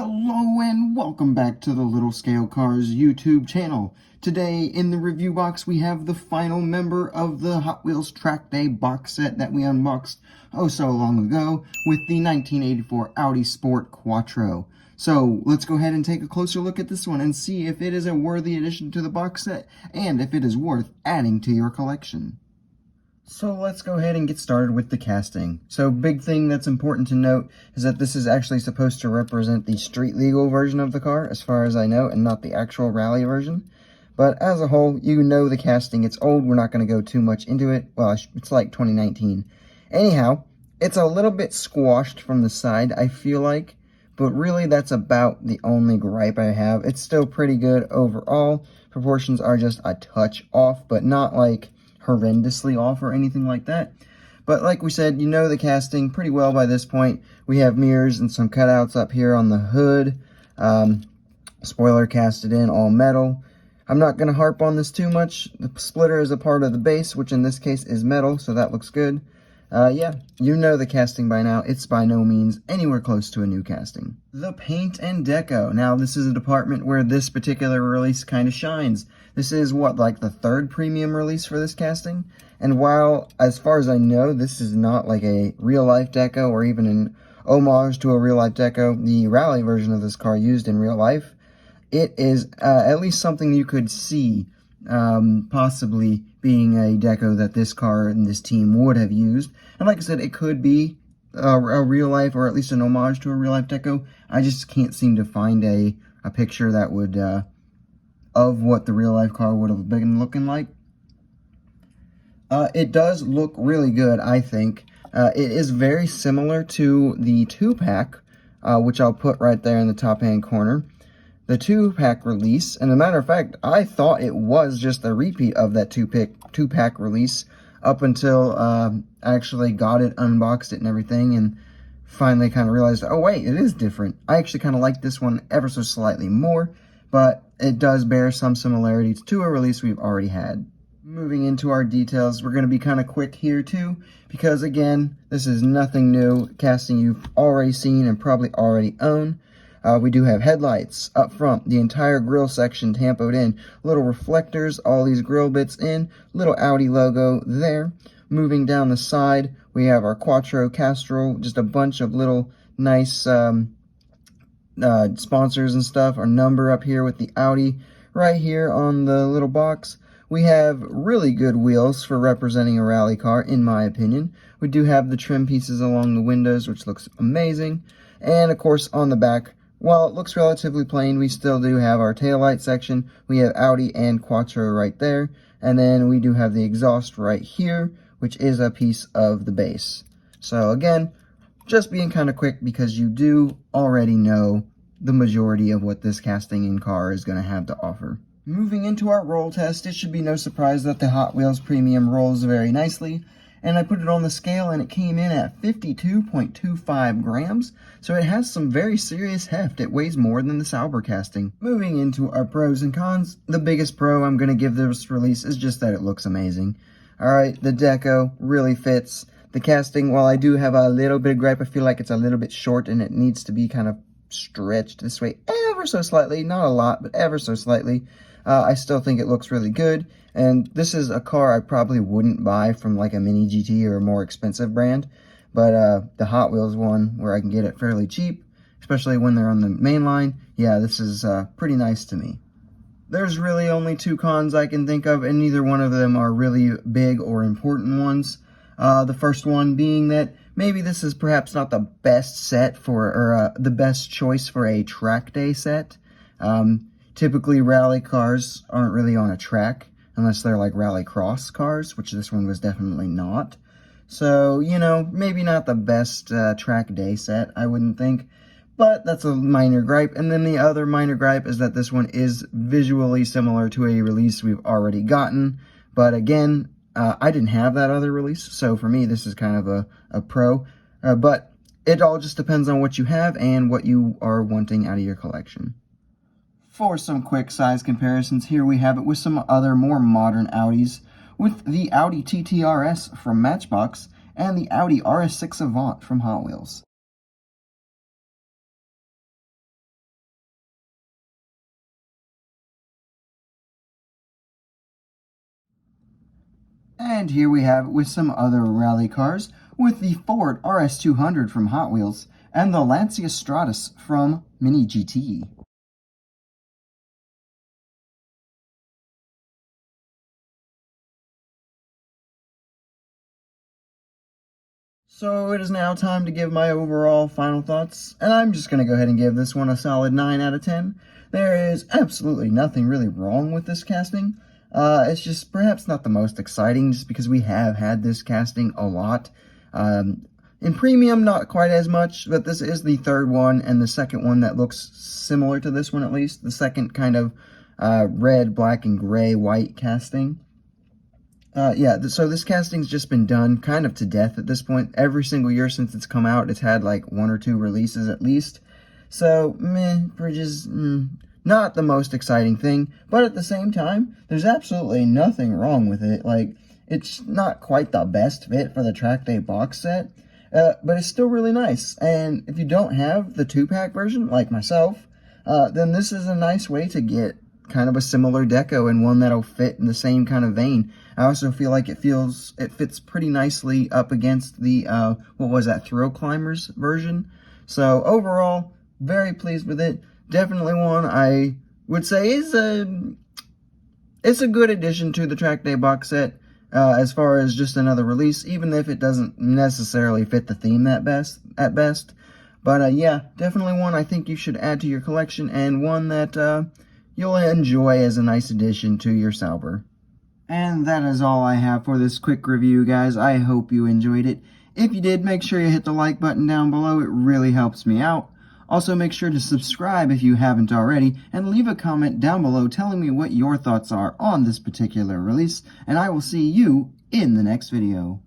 Hello and welcome back to the Little Scale Cars YouTube channel. Today in the review box we have the final member of the Hot Wheels Track Day box set that we unboxed oh so long ago with the 1984 Audi Sport Quattro. So let's go ahead and take a closer look at this one and see if it is a worthy addition to the box set and if it is worth adding to your collection. So let's go ahead and get started with the casting. So big thing that's important to note is that this is actually supposed to represent the street legal version of the car, as far as I know, and not the actual rally version. But as a whole, you know the casting. It's old. We're not going to go too much into it. Well, it's like 2019. Anyhow, it's a little bit squashed from the side, I feel like. But really, that's about the only gripe I have. It's still pretty good overall. Proportions are just a touch off, but not like horrendously off or anything like that. But like we said, you know the casting pretty well by this point. We have mirrors and some cutouts up here on the hood. Spoiler casted in, all metal. I'm not going to harp on this too much. The splitter is a part of the base, which in this case is metal, so that looks good. Yeah, you know the casting by now. It's by no means anywhere close to a new casting. The paint and deco. Now, this is a department where this particular release kind of shines. This is, what, like the third premium release for this casting? And while, as far as I know, this is not like a real-life deco or even an homage to a real-life deco, the rally version of this car used in real life, it is at least something you could see possibly being a deco that this car and this team would have used. And like I said, it could be a real life or at least an homage to a real life deco. I just can't seem to find a picture that would of what the real life car would have been looking like. It does look really good, I think. It is very similar to the 2-pack, which I'll put right there in the top hand corner. The 2-pack release, and as a matter of fact, I thought it was just a repeat of that 2-pack release up until I actually got it, unboxed it and everything, and finally kind of realized, oh wait, it is different. I actually kind of like this one ever so slightly more, but it does bear some similarities to a release we've already had. Moving into our details, we're going to be kind of quick here too, because again, this is nothing new, casting you've already seen and probably already own. We do have headlights up front, the entire grille section tampoed in, little reflectors, all these grille bits in, little Audi logo there. Moving down the side, we have our Quattro Castrol, just a bunch of little nice sponsors and stuff. Our number up here with the Audi right here on the little box. We have really good wheels for representing a rally car, in my opinion. We do have the trim pieces along the windows, which looks amazing. And of course, on the back, while it looks relatively plain, we still do have our taillight section. We have Audi and Quattro right there. And then we do have the exhaust right here, which is a piece of the base. So again, just being kind of quick because you do already know the majority of what this casting in car is going to have to offer. Moving into our roll test, it should be no surprise that the Hot Wheels Premium rolls very nicely. And I put it on the scale and it came in at 52.25 grams. So it has some very serious heft. It weighs more than the Sauber casting. Moving into our pros and cons, the biggest pro I'm going to give this release is just that it looks amazing. Alright, the deco really fits. The casting, while I do have a little bit of gripe, I feel like it's a little bit short and it needs to be kind of stretched this way ever so slightly. Not a lot, but ever so slightly. I still think it looks really good. And this is a car I probably wouldn't buy from like a Mini GT or a more expensive brand. But the Hot Wheels one, where I can get it fairly cheap, especially when they're on the main line, yeah, this is pretty nice to me. There's really only two cons I can think of, and neither one of them are really big or important ones. The first one being that maybe this is perhaps not the best set for, or the best choice for a track day set. Typically, rally cars aren't really on a track, unless they're like rally cross cars, which this one was definitely not. So, you know, maybe not the best track day set, I wouldn't think. But that's a minor gripe. And then the other minor gripe is that this one is visually similar to a release we've already gotten. But again, I didn't have that other release, so for me, this is kind of a pro. But it all just depends on what you have and what you are wanting out of your collection. For some quick size comparisons, here we have it with some other more modern Audis, with the Audi TT RS from Matchbox and the Audi RS6 Avant from Hot Wheels. And here we have it with some other rally cars, with the Ford RS200 from Hot Wheels and the Lancia Stratus from Mini GT. So it is now time to give my overall final thoughts, and I'm just going to go ahead and give this one a solid 9 out of 10. There is absolutely nothing really wrong with this casting. It's just perhaps not the most exciting, just because we have had this casting a lot. In premium, not quite as much, but this is the third one, and the second one that looks similar to this one at least. The second kind of red, black, and gray, white casting. So this casting's just been done kind of to death at this point. Every single year since it's come out, it's had like 1 or 2 releases at least. So, bridges, not the most exciting thing. But at the same time, there's absolutely nothing wrong with it. Like, it's not quite the best fit for the track day box set, but it's still really nice. And if you don't have the 2-pack version, like myself, then this is a nice way to get kind of a similar deco and one that'll fit in the same kind of vein. I also feel like it fits pretty nicely up against the what was that, Thrill Climbers version. So overall, very pleased with it. Definitely one I would say is it's a good addition to the track day box set as far as just another release, even if it doesn't necessarily fit the theme at best. But yeah, definitely one I think you should add to your collection, and one that you'll enjoy as a nice addition to your Sauber. And that is all I have for this quick review, guys. I hope you enjoyed it. If you did, make sure you hit the like button down below. It really helps me out. Also, make sure to subscribe if you haven't already, and leave a comment down below telling me what your thoughts are on this particular release, and I will see you in the next video.